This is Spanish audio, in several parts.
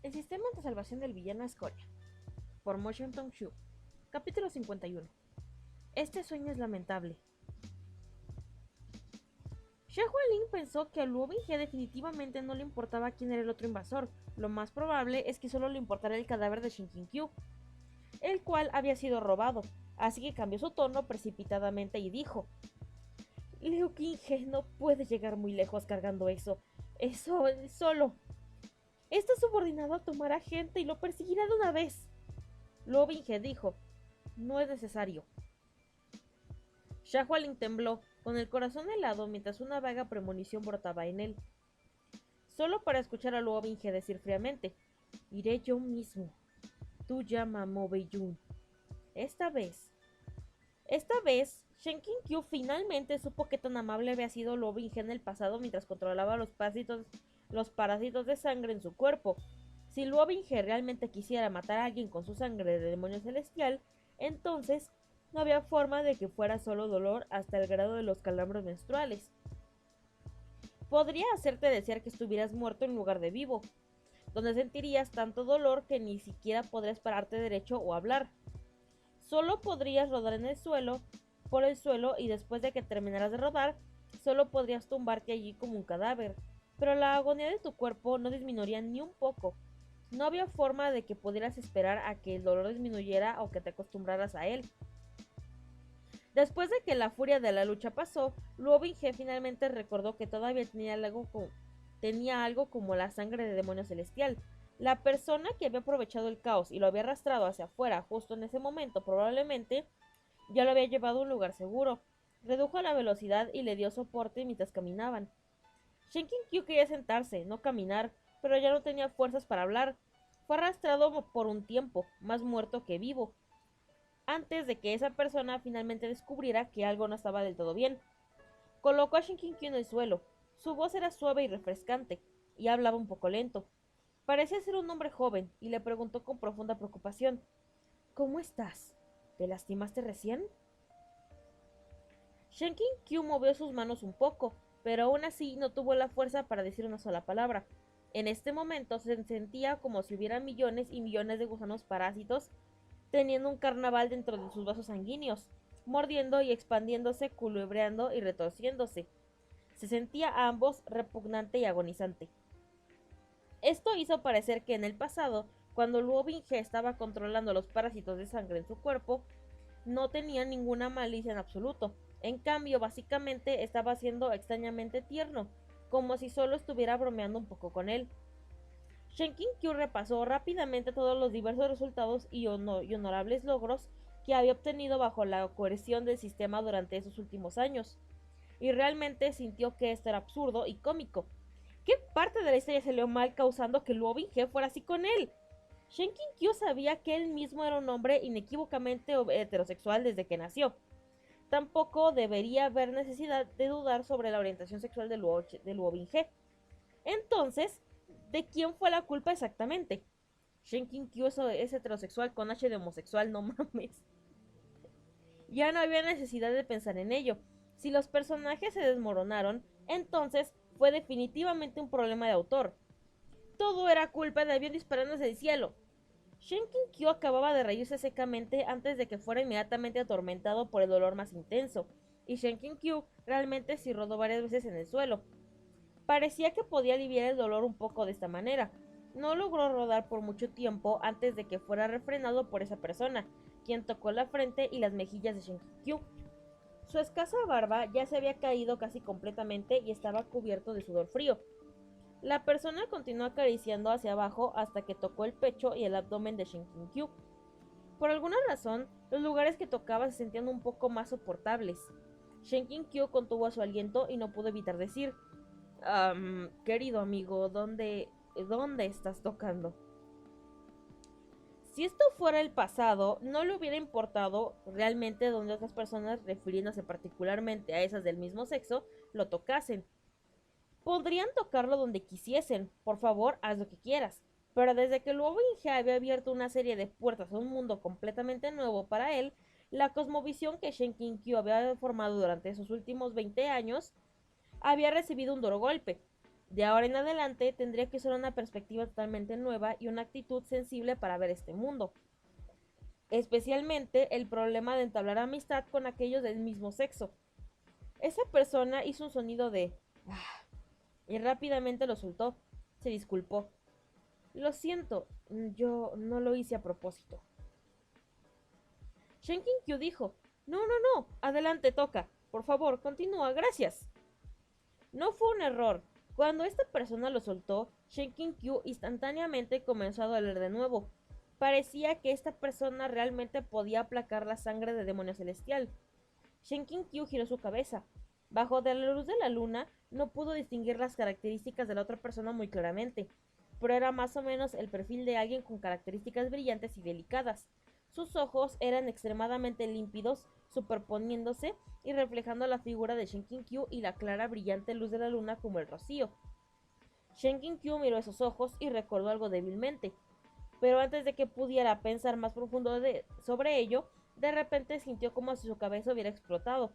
El sistema de salvación del villano Escoria, por Motion Tong-shu. Capítulo 51. Este sueño es lamentable. Xia Hualin pensó que a Luo Binghe definitivamente no le importaba quién era el otro invasor. Lo más probable es que solo le importara el cadáver de Shen Qiu, el cual había sido robado, así que cambió su tono precipitadamente y dijo: Liu Qinghe no puede llegar muy lejos cargando eso. Eso solo. Está subordinado a tomar a gente y lo perseguirá de una vez. Luo Binghe dijo: no es necesario. Xia Hualin tembló, con el corazón helado mientras una vaga premonición brotaba en él. Solo para escuchar a Luo Binghe decir fríamente: iré yo mismo. Tú llama a Mo Beiyun. Esta vez, Shen Qiu finalmente supo que tan amable había sido Luo Binghe en el pasado mientras controlaba los parásitos de sangre en su cuerpo. Si Luo Binghe realmente quisiera matar a alguien con su sangre de demonio celestial, entonces no había forma de que fuera solo dolor hasta el grado de los calambres menstruales. Podría hacerte desear que estuvieras muerto en lugar de vivo, donde sentirías tanto dolor que ni siquiera podrías pararte derecho o hablar. Solo podrías rodar en el suelo, por el suelo, y después de que terminaras de rodar, solo podrías tumbarte allí como un cadáver. Pero la agonía de tu cuerpo no disminuiría ni un poco. No había forma de que pudieras esperar a que el dolor disminuyera o que te acostumbraras a él. Después de que la furia de la lucha pasó, Luo Binghe finalmente recordó que todavía tenía algo como la sangre de demonio celestial. La persona que había aprovechado el caos y lo había arrastrado hacia afuera justo en ese momento probablemente ya lo había llevado a un lugar seguro. Redujo la velocidad y le dio soporte mientras caminaban. Shen Qiu quería sentarse, no caminar, pero ya no tenía fuerzas para hablar. Fue arrastrado por un tiempo, más muerto que vivo, antes de que esa persona finalmente descubriera que algo no estaba del todo bien. Colocó a Shen Qiu en el suelo. Su voz era suave y refrescante, y hablaba un poco lento. Parecía ser un hombre joven, y le preguntó con profunda preocupación: ¿Cómo estás? ¿Te lastimaste recién? Shen Qiu movió sus manos un poco, pero aún así no tuvo la fuerza para decir una sola palabra. En este momento se sentía como si hubiera millones y millones de gusanos parásitos teniendo un carnaval dentro de sus vasos sanguíneos, mordiendo y expandiéndose, culebreando y retorciéndose. Se sentía a ambos repugnante y agonizante. Esto hizo parecer que en el pasado, cuando Luo Binghe estaba controlando los parásitos de sangre en su cuerpo, no tenía ninguna malicia en absoluto. En cambio, básicamente estaba siendo extrañamente tierno, como si solo estuviera bromeando un poco con él. Shen Qiu repasó rápidamente todos los diversos resultados y honorables logros que había obtenido bajo la coerción del sistema durante esos últimos años, y realmente sintió que esto era absurdo y cómico. ¿Qué parte de la historia salió mal causando que Luo Binghe fuera así con él? Shen Qiu sabía que él mismo era un hombre inequívocamente heterosexual desde que nació. Tampoco debería haber necesidad de dudar sobre la orientación sexual de Luo Binghe. Entonces, ¿de quién fue la culpa exactamente? Shen Qiu es heterosexual con H de homosexual, no mames. Ya no había necesidad de pensar en ello. Si los personajes se desmoronaron, entonces fue definitivamente un problema de autor. Todo era culpa de avión disparándose del cielo. Shen Qiu acababa de reírse secamente antes de que fuera inmediatamente atormentado por el dolor más intenso, y Shen Qiu realmente sí rodó varias veces en el suelo. Parecía que podía aliviar el dolor un poco de esta manera. No logró rodar por mucho tiempo antes de que fuera refrenado por esa persona, quien tocó la frente y las mejillas de Shen Qiu. Su escasa barba ya se había caído casi completamente y estaba cubierto de sudor frío. La persona continuó acariciando hacia abajo hasta que tocó el pecho y el abdomen de Shen Qiu. Por alguna razón, los lugares que tocaba se sentían un poco más soportables. Shen Qiu contuvo su aliento y no pudo evitar decir: querido amigo, ¿dónde estás tocando? Si esto fuera el pasado, no le hubiera importado realmente donde otras personas, refiriéndose particularmente a esas del mismo sexo, lo tocasen. Podrían tocarlo donde quisiesen, por favor, haz lo que quieras. Pero desde que Luo Binghe había abierto una serie de puertas a un mundo completamente nuevo para él, la cosmovisión que Shen Qiu había formado durante esos últimos 20 años había recibido un duro golpe. De ahora en adelante tendría que usar una perspectiva totalmente nueva y una actitud sensible para ver este mundo. Especialmente el problema de entablar amistad con aquellos del mismo sexo. Esa persona hizo un sonido de "ah", y rápidamente lo soltó. Se disculpó. Lo siento, yo no lo hice a propósito. Shenkin-Kyu dijo, no, adelante toca. Por favor, continúa, gracias. No fue un error. Cuando esta persona lo soltó, Shenkin-Kyu instantáneamente comenzó a doler de nuevo. Parecía que esta persona realmente podía aplacar la sangre de demonio celestial. Shenkin-Kyu giró su cabeza. Bajo de la luz de la luna, no pudo distinguir las características de la otra persona muy claramente, pero era más o menos el perfil de alguien con características brillantes y delicadas. Sus ojos eran extremadamente límpidos, superponiéndose y reflejando la figura de Shenkin-Kyu y la clara brillante luz de la luna como el rocío. Shenkin-Kyu miró esos ojos y recordó algo débilmente, pero antes de que pudiera pensar más profundo sobre ello, de repente sintió como si su cabeza hubiera explotado.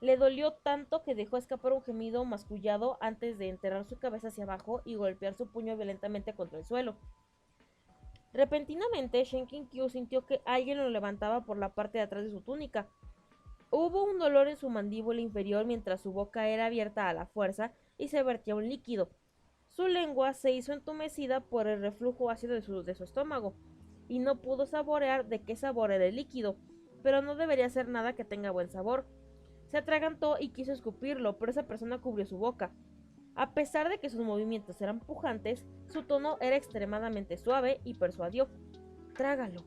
Le dolió tanto que dejó escapar un gemido mascullado antes de enterrar su cabeza hacia abajo y golpear su puño violentamente contra el suelo. Repentinamente, Shenkin-Kyu sintió que alguien lo levantaba por la parte de atrás de su túnica. Hubo un dolor en su mandíbula inferior mientras su boca era abierta a la fuerza y se vertía un líquido. Su lengua se hizo entumecida por el reflujo ácido de su estómago, y no pudo saborear de qué sabor era el líquido, pero no debería ser nada que tenga buen sabor. Se atragantó y quiso escupirlo, pero esa persona cubrió su boca. A pesar de que sus movimientos eran pujantes, su tono era extremadamente suave y persuadió. Trágalo.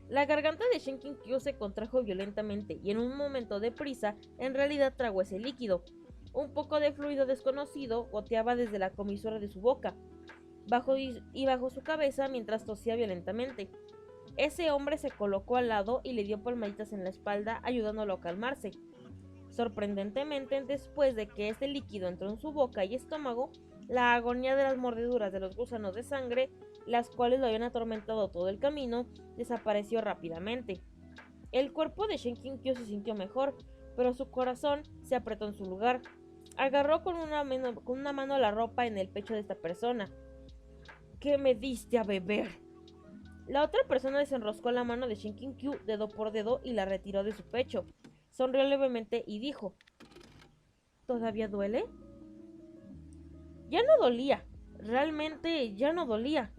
La garganta de Shenkin-Kyu se contrajo violentamente y en un momento de prisa, en realidad tragó ese líquido. Un poco de fluido desconocido goteaba desde la comisura de su boca, bajo su cabeza mientras tosía violentamente. Ese hombre se colocó al lado y le dio palmaditas en la espalda, ayudándolo a calmarse. Sorprendentemente, después de que este líquido entró en su boca y estómago, la agonía de las mordeduras de los gusanos de sangre, las cuales lo habían atormentado todo el camino, desapareció rápidamente. El cuerpo de Shenkin-Kyu se sintió mejor, pero su corazón se apretó en su lugar. Agarró con una mano la ropa en el pecho de esta persona. ¿Qué me diste a beber? La otra persona desenroscó la mano de Shenkin-Kyu dedo por dedo y la retiró de su pecho. Sonrió levemente y dijo, ¿todavía duele? Ya no dolía, realmente ya no dolía,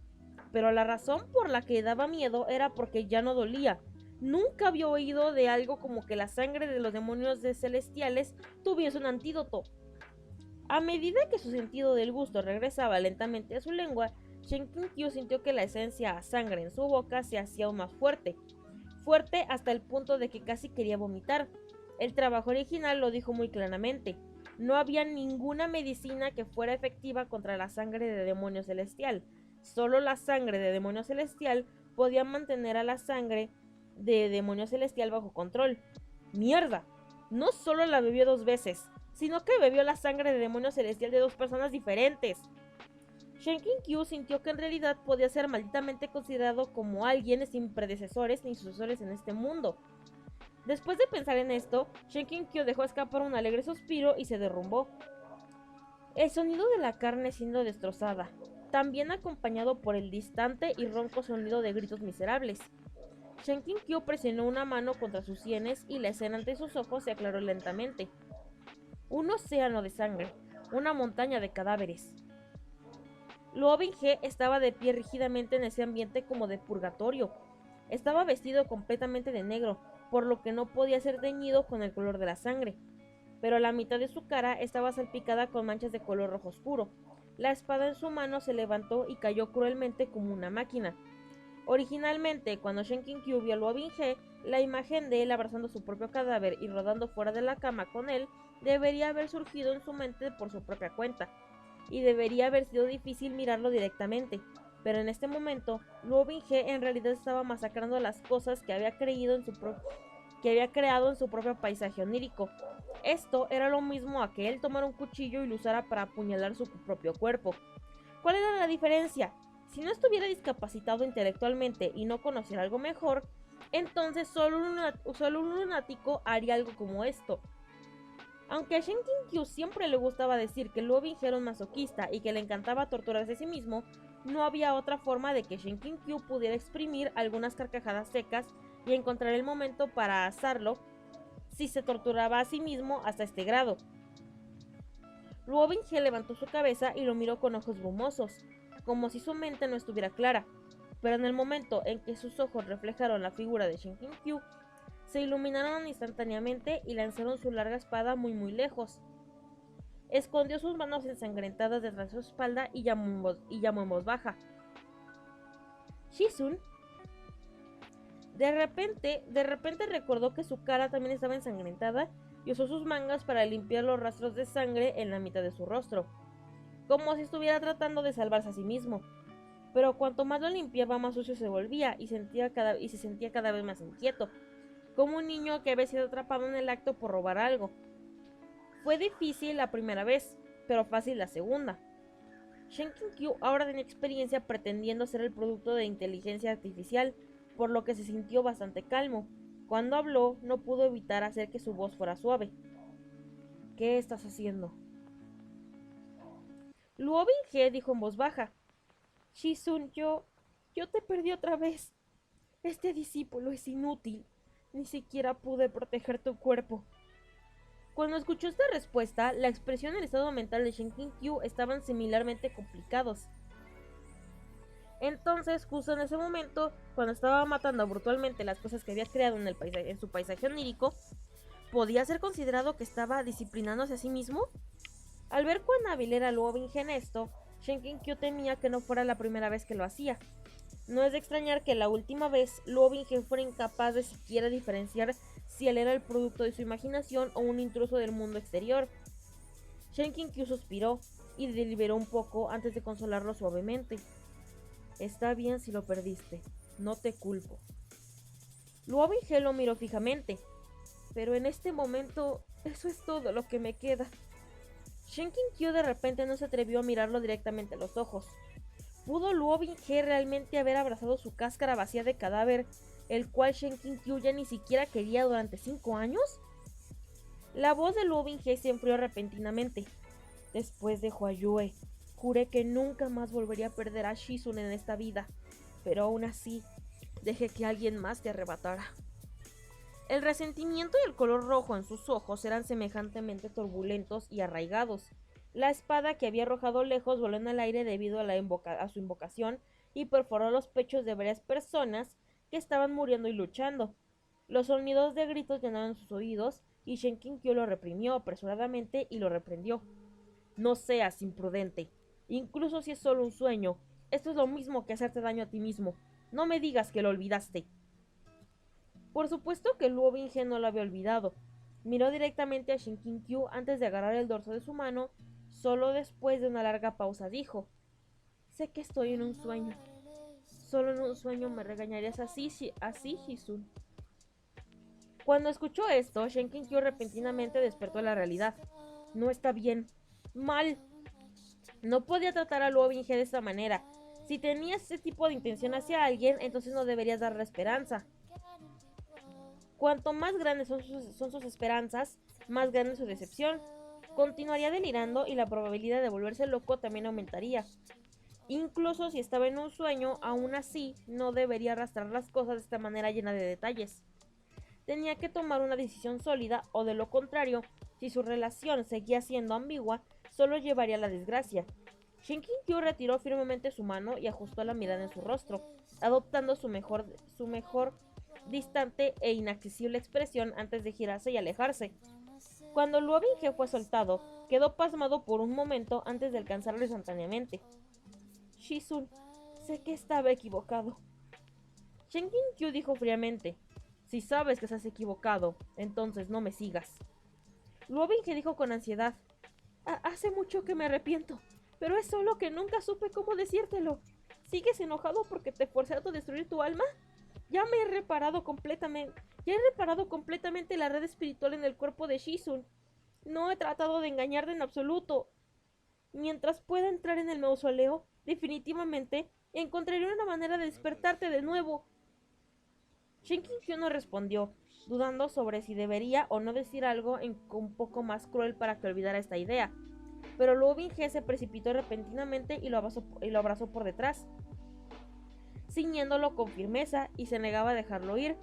pero la razón por la que daba miedo era porque ya no dolía. Nunca había oído de algo como que la sangre de los demonios celestiales tuviese un antídoto. A medida que su sentido del gusto regresaba lentamente a su lengua, Shenkin-Kyu sintió que la esencia a sangre en su boca se hacía aún más fuerte hasta el punto de que casi quería vomitar. El trabajo original lo dijo muy claramente. No había ninguna medicina que fuera efectiva contra la sangre de demonio celestial. Solo la sangre de demonio celestial podía mantener a la sangre de demonio celestial bajo control. ¡Mierda! No solo la bebió 2 veces, sino que bebió la sangre de demonio celestial de 2 personas diferentes. Shenkin-Kyu sintió que en realidad podía ser malditamente considerado como alguien sin predecesores ni sucesores en este mundo. Después de pensar en esto, Shenkin-Kyu dejó escapar un alegre suspiro y se derrumbó. El sonido de la carne siendo destrozada, también acompañado por el distante y ronco sonido de gritos miserables. Shenkin-Kyu presionó una mano contra sus sienes y la escena ante sus ojos se aclaró lentamente. Un océano de sangre, una montaña de cadáveres. Luo Binghe estaba de pie rígidamente en ese ambiente como de purgatorio. Estaba vestido completamente de negro, por lo que no podía ser teñido con el color de la sangre, pero la mitad de su cara estaba salpicada con manchas de color rojo oscuro. La espada en su mano se levantó y cayó cruelmente como una máquina. Originalmente, cuando Shenkin-Kyu vio a Luo Binghe, la imagen de él abrazando su propio cadáver y rodando fuera de la cama con él debería haber surgido en su mente por su propia cuenta, y debería haber sido difícil mirarlo directamente, pero en este momento, Luo Binghe en realidad estaba masacrando las cosas que había creado en su propio paisaje onírico. Esto era lo mismo a que él tomara un cuchillo y lo usara para apuñalar su propio cuerpo. ¿Cuál era la diferencia? Si no estuviera discapacitado intelectualmente y no conociera algo mejor, entonces solo un lunático haría algo como esto. Aunque a Shen Kyu siempre le gustaba decir que Luo Binghe era un masoquista y que le encantaba torturarse a sí mismo, no había otra forma de que Shen Kyu pudiera exprimir algunas carcajadas secas y encontrar el momento para asarlo si se torturaba a sí mismo hasta este grado. Luo Binghe levantó su cabeza y lo miró con ojos brumosos, como si su mente no estuviera clara, pero en el momento en que sus ojos reflejaron la figura de Shen Kyu, se iluminaron instantáneamente y lanzaron su larga espada muy lejos. Escondió sus manos ensangrentadas detrás de su espalda y llamó en voz baja: Shizun. De repente recordó que su cara también estaba ensangrentada y usó sus mangas para limpiar los rastros de sangre en la mitad de su rostro, como si estuviera tratando de salvarse a sí mismo. Pero cuanto más lo limpiaba, más sucio se volvía y se sentía cada vez más inquieto, como un niño que había sido atrapado en el acto por robar algo. Fue difícil la primera vez, pero fácil la segunda. Shen Kyu ahora tenía experiencia pretendiendo ser el producto de inteligencia artificial, por lo que se sintió bastante calmo. Cuando habló, no pudo evitar hacer que su voz fuera suave. ¿Qué estás haciendo? Luo Binghe dijo en voz baja: Shizun, yo te perdí otra vez. Este discípulo es inútil. Ni siquiera pude proteger tu cuerpo. Cuando escuchó esta respuesta, la expresión y el estado mental de Shen Kyu estaban similarmente complicados. Entonces, justo en ese momento, cuando estaba matando brutalmente las cosas que había creado en su paisaje onírico, ¿podía ser considerado que estaba disciplinándose a sí mismo? Al ver cuán hábil era Luo Binghe en esto, Shen Kyu temía que no fuera la primera vez que lo hacía. No es de extrañar que la última vez Luo Binghe fuera incapaz de siquiera diferenciar si él era el producto de su imaginación o un intruso del mundo exterior. Shen Kyu suspiró y deliberó un poco antes de consolarlo suavemente. Está bien si lo perdiste, no te culpo. Luo Binghe lo miró fijamente, pero en este momento eso es todo lo que me queda. Shen Kyu de repente no se atrevió a mirarlo directamente a los ojos. ¿Pudo Luo Binghe realmente haber abrazado su cáscara vacía de cadáver, el cual Shen Kyu ya ni siquiera quería durante 5 años? La voz de Luo Binghe se enfrió repentinamente. Después de Huayue, juré que nunca más volvería a perder a Shizun en esta vida, pero aún así, dejé que alguien más te arrebatara. El resentimiento y el color rojo en sus ojos eran semejantemente turbulentos y arraigados. La espada que había arrojado lejos voló en el aire debido a su invocación y perforó los pechos de varias personas que estaban muriendo y luchando. Los sonidos de gritos llenaron sus oídos y Shen Kyu lo reprimió apresuradamente y lo reprendió. No seas imprudente. Incluso si es solo un sueño, esto es lo mismo que hacerte daño a ti mismo. No me digas que lo olvidaste. Por supuesto que Luo Binghe no lo había olvidado. Miró directamente a Shen Kyu antes de agarrar el dorso de su mano. Solo después de una larga pausa dijo: sé que estoy en un sueño. Solo en un sueño me regañarías así, Shizun. Cuando escuchó esto, Shen Kyu repentinamente despertó a la realidad. No está bien. Mal. No podía tratar a Luo Binghe de esta manera. Si tenías ese tipo de intención hacia alguien, entonces no deberías darle esperanza. Cuanto más grandes son sus esperanzas, más grande su decepción. Continuaría delirando y la probabilidad de volverse loco también aumentaría. Incluso si estaba en un sueño, aún así no debería arrastrar las cosas de esta manera llena de detalles. Tenía que tomar una decisión sólida, o de lo contrario, si su relación seguía siendo ambigua, solo llevaría a la desgracia. Shen Kyu retiró firmemente su mano y ajustó la mirada en su rostro, adoptando su mejor distante e inaccesible expresión antes de girarse y alejarse. Cuando Luo Binghe fue soltado, quedó pasmado por un momento antes de alcanzarlo instantáneamente. Shizun, sé que estaba equivocado. Shen Kyu dijo fríamente: si sabes que estás equivocado, entonces no me sigas. Luo Binghe dijo con ansiedad: hace mucho que me arrepiento, pero es solo que nunca supe cómo decírtelo. ¿Sigues enojado porque te forcé a destruir tu alma? Ya he reparado completamente la red espiritual en el cuerpo de Shizun. No he tratado de engañarte en absoluto. Mientras pueda entrar en el mausoleo, definitivamente encontraré una manera de despertarte de nuevo. Shenkin-Kyo no respondió, dudando sobre si debería o no decir algo un poco más cruel para que olvidara esta idea. Pero Luo Bin-hye se precipitó repentinamente y lo abrazó por detrás, ciñéndolo con firmeza, y se negaba a dejarlo ir.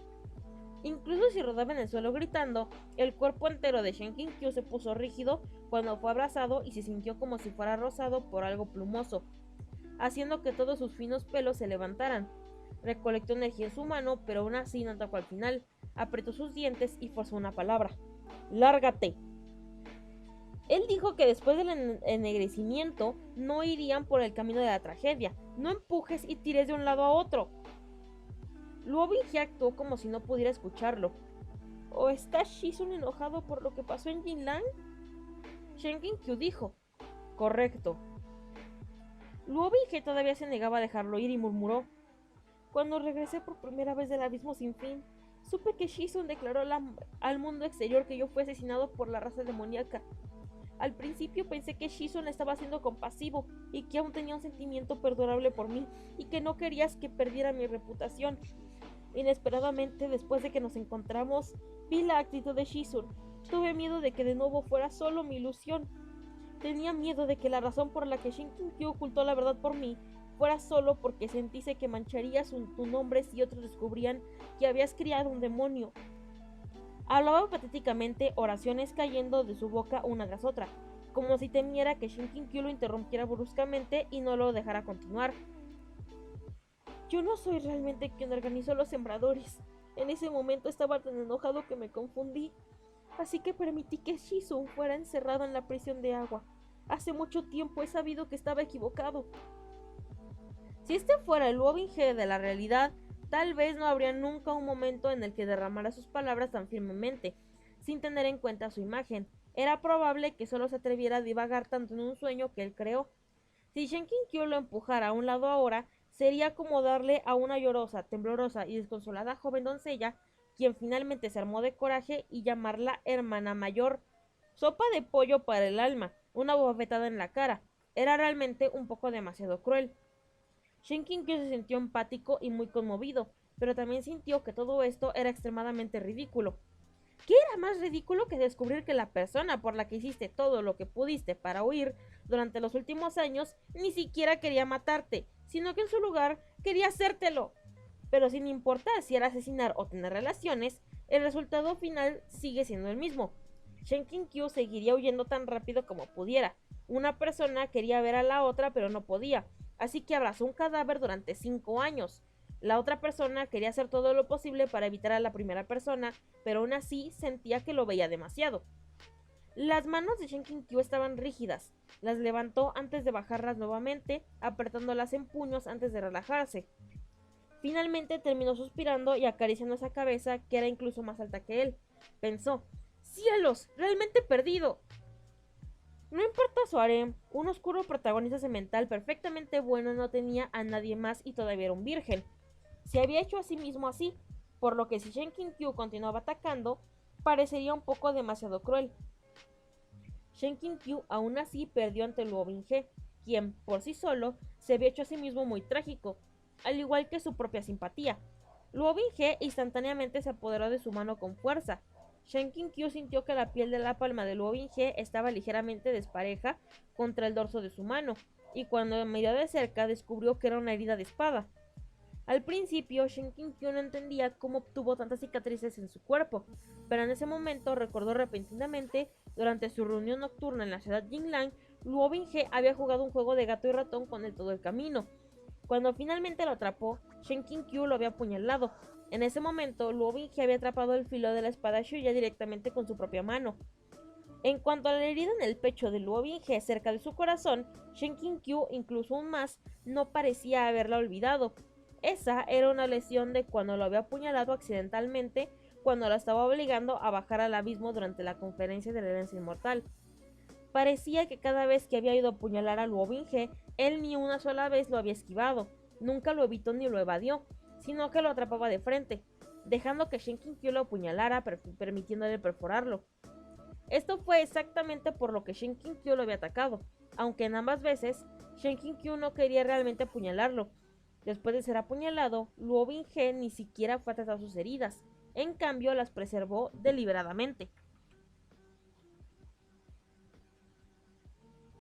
Incluso si rodaba en el suelo gritando, el cuerpo entero de Shenkin-Kyo se puso rígido cuando fue abrazado y se sintió como si fuera rozado por algo plumoso, haciendo que todos sus finos pelos se levantaran. Recolectó energía en su mano, pero aún así no atacó al final. Apretó sus dientes y forzó una palabra: ¡lárgate! Él dijo que después del ennegrecimiento no irían por el camino de la tragedia. No empujes y tires de un lado a otro. Luo Bin-hye actuó como si no pudiera escucharlo. ¿O está Shizun enojado por lo que pasó en Jinlang? Shenkin-Kyo dijo: correcto. Luo Bin-hye todavía se negaba a dejarlo ir y murmuró: cuando regresé por primera vez del abismo sin fin, supe que Shizun declaró al mundo exterior que yo fui asesinado por la raza demoníaca. Al principio pensé que Shizun estaba siendo compasivo y que aún tenía un sentimiento perdurable por mí y que no querías que perdiera mi reputación. Inesperadamente, después de que nos encontramos, vi la actitud de Shizun. Tuve miedo de que de nuevo fuera solo mi ilusión. Tenía miedo de que la razón por la que Shenkin-Kyo ocultó la verdad por mí fuera solo porque sentise que mancharías tu nombre si otros descubrían que habías criado un demonio. Hablaba patéticamente, oraciones cayendo de su boca una tras otra, como si temiera que Shenkin-Kyo lo interrumpiera bruscamente y no lo dejara continuar. Yo no soy realmente quien organizó los sembradores. En ese momento estaba tan enojado que me confundí, así que permití que Shizun fuera encerrado en la prisión de agua. Hace mucho tiempo he sabido que estaba equivocado. Si este fuera el Luo Bin-hye de la realidad, tal vez no habría nunca un momento en el que derramara sus palabras tan firmemente, sin tener en cuenta su imagen. Era probable que solo se atreviera a divagar tanto en un sueño que él creó. Si Shenkin-Kyo lo empujara a un lado ahora, sería como darle a una llorosa, temblorosa y desconsolada joven doncella, quien finalmente se armó de coraje, y llamarla hermana mayor. Sopa de pollo para el alma, una bofetada en la cara. Era realmente un poco demasiado cruel. Shenkin-Kyo se sintió empático y muy conmovido, pero también sintió que todo esto era extremadamente ridículo. ¿Qué era más ridículo que descubrir que la persona por la que hiciste todo lo que pudiste para huir durante los últimos años ni siquiera quería matarte, sino que en su lugar quería hacértelo? Pero sin importar si era asesinar o tener relaciones, el resultado final sigue siendo el mismo. Shenkin-Kyo seguiría huyendo tan rápido como pudiera. Una persona quería ver a la otra pero no podía, así que abrazó un cadáver durante 5 años. La otra persona quería hacer todo lo posible para evitar a la primera persona, pero aún así sentía que lo veía demasiado. Las manos de Shenkin-Kyo estaban rígidas. Las levantó antes de bajarlas nuevamente, apretándolas en puños antes de relajarse. Finalmente terminó suspirando y acariciando esa cabeza que era incluso más alta que él. Pensó: ¡cielos! ¡Realmente perdido! No importa su harem, un oscuro protagonista semental perfectamente bueno no tenía a nadie más y todavía era un virgen. Se había hecho a sí mismo así, por lo que si Shenkin-Kyo continuaba atacando, parecería un poco demasiado cruel. Shenkin-Kyo aún así perdió ante Luo Bin-hye, quien, por sí solo, se había hecho a sí mismo muy trágico, al igual que su propia simpatía. Luo Bin-hye instantáneamente se apoderó de su mano con fuerza. Shenkin-Kyo sintió que la piel de la palma de Luo Bin-hye estaba ligeramente despareja contra el dorso de su mano, y cuando miró de cerca descubrió que era una herida de espada. Al principio, Shenkin-Kyo no entendía cómo obtuvo tantas cicatrices en su cuerpo, pero en ese momento recordó repentinamente, durante su reunión nocturna en la ciudad Jinlang, Luo Bin-hye había jugado un juego de gato y ratón con él todo el camino. Cuando finalmente lo atrapó, Shenkin-Kyo lo había apuñalado. En ese momento, Luo Bin-hye había atrapado el filo de la espada Shuya directamente con su propia mano. En cuanto a la herida en el pecho de Luo Bin-hye cerca de su corazón, Shenkin-Kyo, incluso aún más, no parecía haberla olvidado. Esa era una lesión de cuando lo había apuñalado accidentalmente, cuando la estaba obligando a bajar al abismo durante la conferencia de la herencia inmortal. Parecía que cada vez que había ido a apuñalar a Luo Bin-hye, él ni una sola vez lo había esquivado, nunca lo evitó ni lo evadió, sino que lo atrapaba de frente, dejando que Shenkin-Kyo lo apuñalara, permitiéndole perforarlo. Esto fue exactamente por lo que Shenkin-Kyo lo había atacado, aunque en ambas veces Shenkin-Kyo no quería realmente apuñalarlo. Después de ser apuñalado, Luo Binghe ni siquiera fue a tratar sus heridas, en cambio las preservó deliberadamente.